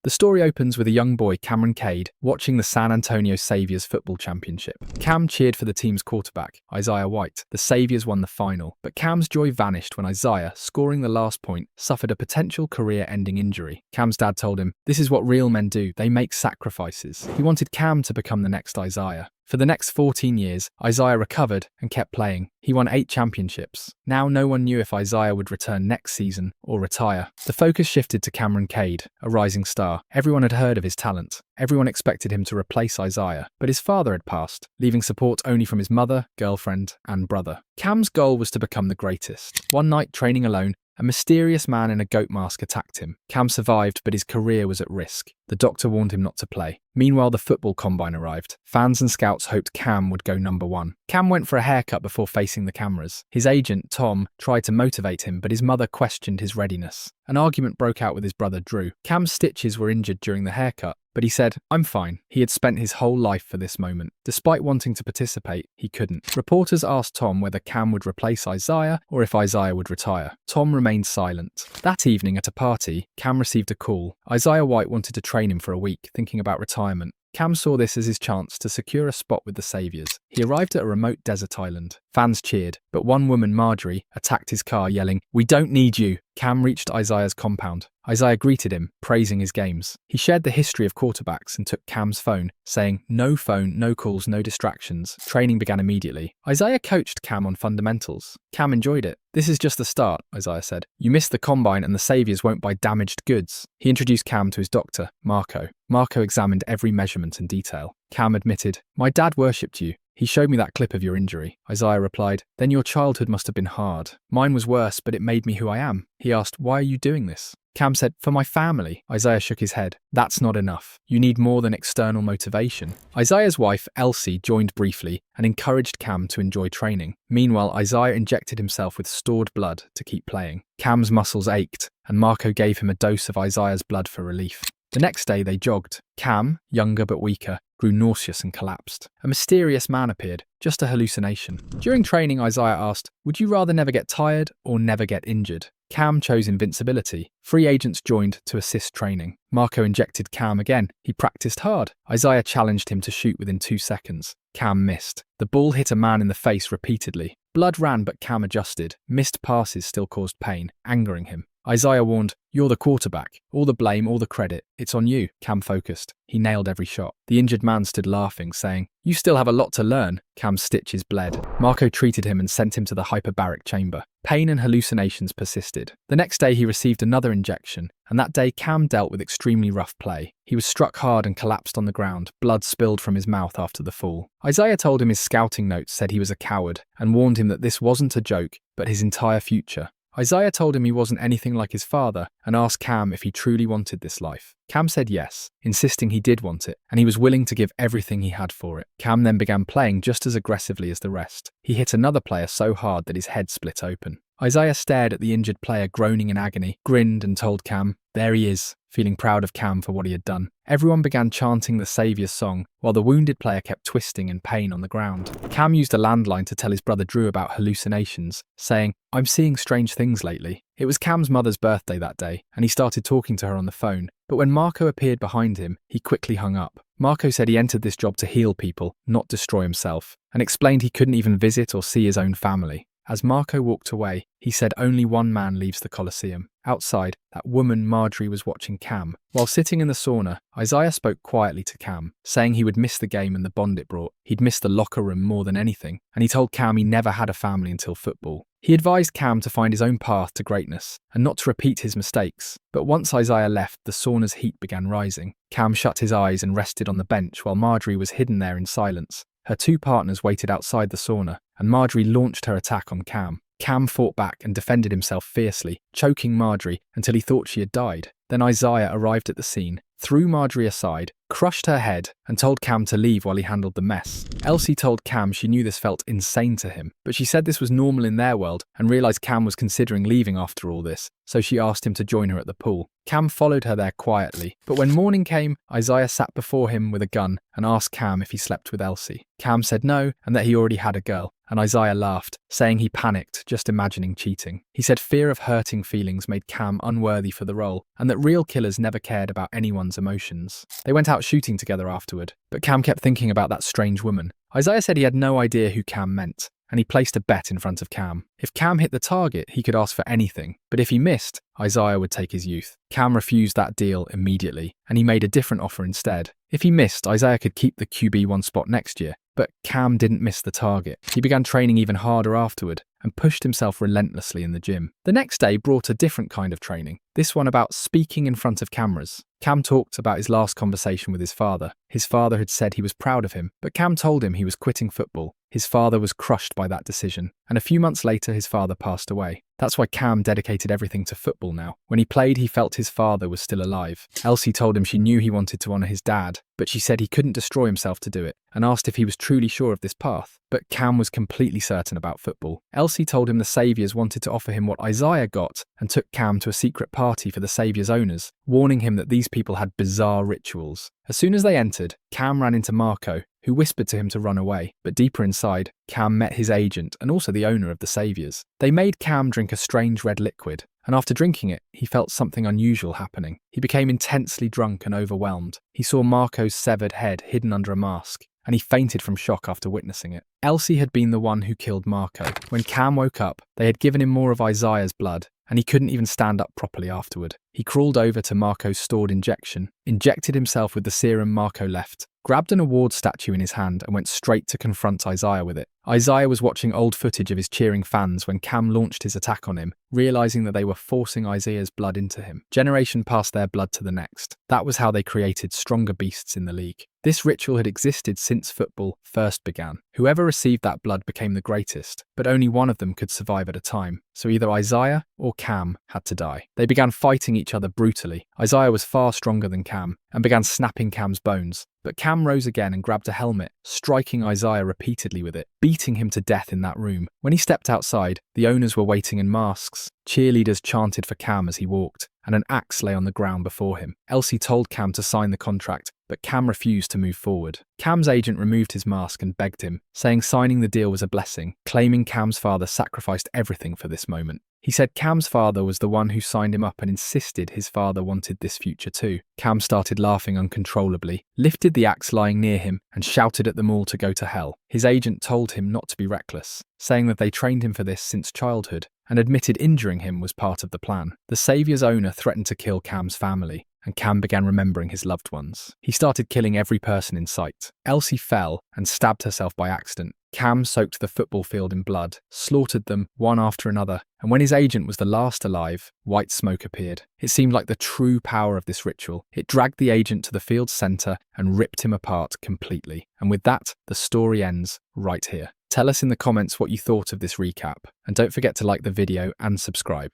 The story opens with a young boy, Cameron Cade, watching the San Antonio Saviors football championship. Cam cheered for the team's quarterback, Isaiah White. The Saviors won the final, but Cam's joy vanished when Isaiah, scoring the last point, suffered a potential career-ending injury. Cam's dad told him, "This is what real men do, they make sacrifices." He wanted Cam to become the next Isaiah. For the next 14 years, Isaiah recovered and kept playing. He won 8 championships. Now no one knew if Isaiah would return next season or retire. The focus shifted to Cameron Cade, a rising star. Everyone had heard of his talent. Everyone expected him to replace Isaiah, but his father had passed, leaving support only from his mother, girlfriend, and brother. Cam's goal was to become the greatest. One night, training alone, a mysterious man in a goat mask attacked him. Cam survived, but his career was at risk. The doctor warned him not to play. Meanwhile, the football combine arrived. Fans and scouts hoped Cam would go number 1. Cam went for a haircut before facing the cameras. His agent, Tom, tried to motivate him, but his mother questioned his readiness. An argument broke out with his brother, Drew. Cam's stitches were injured during the haircut, but he said, "I'm fine." He had spent his whole life for this moment. Despite wanting to participate, he couldn't. Reporters asked Tom whether Cam would replace Isaiah or if Isaiah would retire. Tom remained silent. That evening at a party, Cam received a call. Isaiah White wanted to train him for a week, thinking about retirement. Cam saw this as his chance to secure a spot with the Saviors. He arrived at a remote desert island. Fans cheered, but one woman, Marjorie, attacked his car, yelling, "We don't need you." Cam reached Isaiah's compound. Isaiah greeted him, praising his games. He shared the history of quarterbacks and took Cam's phone, saying, "No phone, no calls, no distractions." Training began immediately. Isaiah coached Cam on fundamentals. Cam enjoyed it. "This is just the start," Isaiah said. "You missed the combine and the Saviors won't buy damaged goods." He introduced Cam to his doctor, Marco. Marco examined every measurement in detail. Cam admitted, "My dad worshipped you. He showed me that clip of your injury." Isaiah replied, "Then your childhood must have been hard. Mine was worse, but it made me who I am." He asked, "Why are you doing this?" Cam said, "For my family." Isaiah shook his head. "That's not enough. You need more than external motivation." Isaiah's wife, Elsie, joined briefly and encouraged Cam to enjoy training. Meanwhile, Isaiah injected himself with stored blood to keep playing. Cam's muscles ached, and Marco gave him a dose of Isaiah's blood for relief. The next day they jogged. Cam, younger but weaker, grew nauseous and collapsed. A mysterious man appeared, just a hallucination. During training, Isaiah asked, "Would you rather never get tired or never get injured?" Cam chose invincibility. Free agents joined to assist training. Marco injected Cam again. He practiced hard. Isaiah challenged him to shoot within 2 seconds. Cam missed. The ball hit a man in the face repeatedly. Blood ran, but Cam adjusted. Missed passes still caused pain, angering him. Isaiah warned, "You're the quarterback. All the blame, all the credit. It's on you." Cam focused. He nailed every shot. The injured man stood laughing, saying, "You still have a lot to learn." Cam's stitches bled. Marco treated him and sent him to the hyperbaric chamber. Pain and hallucinations persisted. The next day he received another injection, and that day Cam dealt with extremely rough play. He was struck hard and collapsed on the ground. Blood spilled from his mouth after the fall. Isaiah told him his scouting notes said he was a coward and warned him that this wasn't a joke, but his entire future. Isaiah told him he wasn't anything like his father and asked Cam if he truly wanted this life. Cam said yes, insisting he did want it, and he was willing to give everything he had for it. Cam then began playing just as aggressively as the rest. He hit another player so hard that his head split open. Isaiah stared at the injured player groaning in agony, grinned and told Cam, "There he is," feeling proud of Cam for what he had done. Everyone began chanting the Saviour's song, while the wounded player kept twisting in pain on the ground. Cam used a landline to tell his brother Drew about hallucinations, saying, "I'm seeing strange things lately." It was Cam's mother's birthday that day, and he started talking to her on the phone. But when Marco appeared behind him, he quickly hung up. Marco said he entered this job to heal people, not destroy himself, and explained he couldn't even visit or see his own family. As Marco walked away, he said only one man leaves the Colosseum. Outside, that woman Marjorie was watching Cam. While sitting in the sauna, Isaiah spoke quietly to Cam, saying he would miss the game and the bond it brought. He'd miss the locker room more than anything, and he told Cam he never had a family until football. He advised Cam to find his own path to greatness and not to repeat his mistakes. But once Isaiah left, the sauna's heat began rising. Cam shut his eyes and rested on the bench while Marjorie was hidden there in silence. Her 2 partners waited outside the sauna, and Marjorie launched her attack on Cam. Cam fought back and defended himself fiercely, choking Marjorie until he thought she had died. Then Isaiah arrived at the scene, threw Marjorie aside, crushed her head, and told Cam to leave while he handled the mess. Elsie told Cam she knew this felt insane to him, but she said this was normal in their world and realised Cam was considering leaving after all this, so she asked him to join her at the pool. Cam followed her there quietly, but when morning came, Isaiah sat before him with a gun and asked Cam if he slept with Elsie. Cam said no, and that he already had a girl, and Isaiah laughed, saying he panicked just imagining cheating. He said fear of hurting feelings made Cam unworthy for the role, and that real killers never cared about anyone's emotions. They went out shooting together afterward, but Cam kept thinking about that strange woman. Isaiah said he had no idea who Cam meant, and he placed a bet in front of Cam. If Cam hit the target, he could ask for anything, but if he missed, Isaiah would take his youth. Cam refused that deal immediately, and he made a different offer instead. If he missed, Isaiah could keep the QB1 spot next year, but Cam didn't miss the target. He began training even harder afterward and pushed himself relentlessly in the gym. The next day brought a different kind of training, this one about speaking in front of cameras. Cam talked about his last conversation with his father. His father had said he was proud of him, but Cam told him he was quitting football. His father was crushed by that decision, and a few months later his father passed away. That's why Cam dedicated everything to football now. When he played, he felt his father was still alive. Elsie told him she knew he wanted to honour his dad, but she said he couldn't destroy himself to do it, and asked if he was truly sure of this path. But Cam was completely certain about football. Elsie told him the Saviours wanted to offer him what Isaiah got, and took Cam to a secret party for the Saviours owners, warning him that these people had bizarre rituals. As soon as they entered, Cam ran into Marco, who whispered to him to run away, but deeper inside, Cam met his agent and also the owner of the Saviours. They made Cam drink a strange red liquid, and after drinking it, he felt something unusual happening. He became intensely drunk and overwhelmed. He saw Marco's severed head hidden under a mask, and he fainted from shock after witnessing it. Elsie had been the one who killed Marco. When Cam woke up, they had given him more of Isaiah's blood, and he couldn't even stand up properly afterward. He crawled over to Marco's stored injection, injected himself with the serum Marco left, grabbed an award statue in his hand and went straight to confront Isaiah with it. Isaiah was watching old footage of his cheering fans when Cam launched his attack on him, realizing that they were forcing Isaiah's blood into him. Generation passed their blood to the next. That was how they created stronger beasts in the league. This ritual had existed since football first began. Whoever received that blood became the greatest, but only one of them could survive at a time, so either Isaiah or Cam had to die. They began fighting each other brutally. Isaiah was far stronger than Cam, and began snapping Cam's bones, but Cam rose again and grabbed a helmet, striking Isaiah repeatedly with it, beating him to death in that room. When he stepped outside, the owners were waiting in masks. Cheerleaders chanted for Cam as he walked, and an axe lay on the ground before him. Elsie told Cam to sign the contract, but Cam refused to move forward. Cam's agent removed his mask and begged him, saying signing the deal was a blessing, claiming Cam's father sacrificed everything for this moment. He said Cam's father was the one who signed him up and insisted his father wanted this future too. Cam started laughing uncontrollably, lifted the axe lying near him, and shouted at them all to go to hell. His agent told him not to be reckless, saying that they trained him for this since childhood, and admitted injuring him was part of the plan. The Saviour's owner threatened to kill Cam's family, and Cam began remembering his loved ones. He started killing every person in sight. Elsie fell and stabbed herself by accident. Cam soaked the football field in blood, slaughtered them one after another, and when his agent was the last alive, white smoke appeared. It seemed like the true power of this ritual. It dragged the agent to the field's centre and ripped him apart completely. And with that, the story ends right here. Tell us in the comments what you thought of this recap, and don't forget to like the video and subscribe.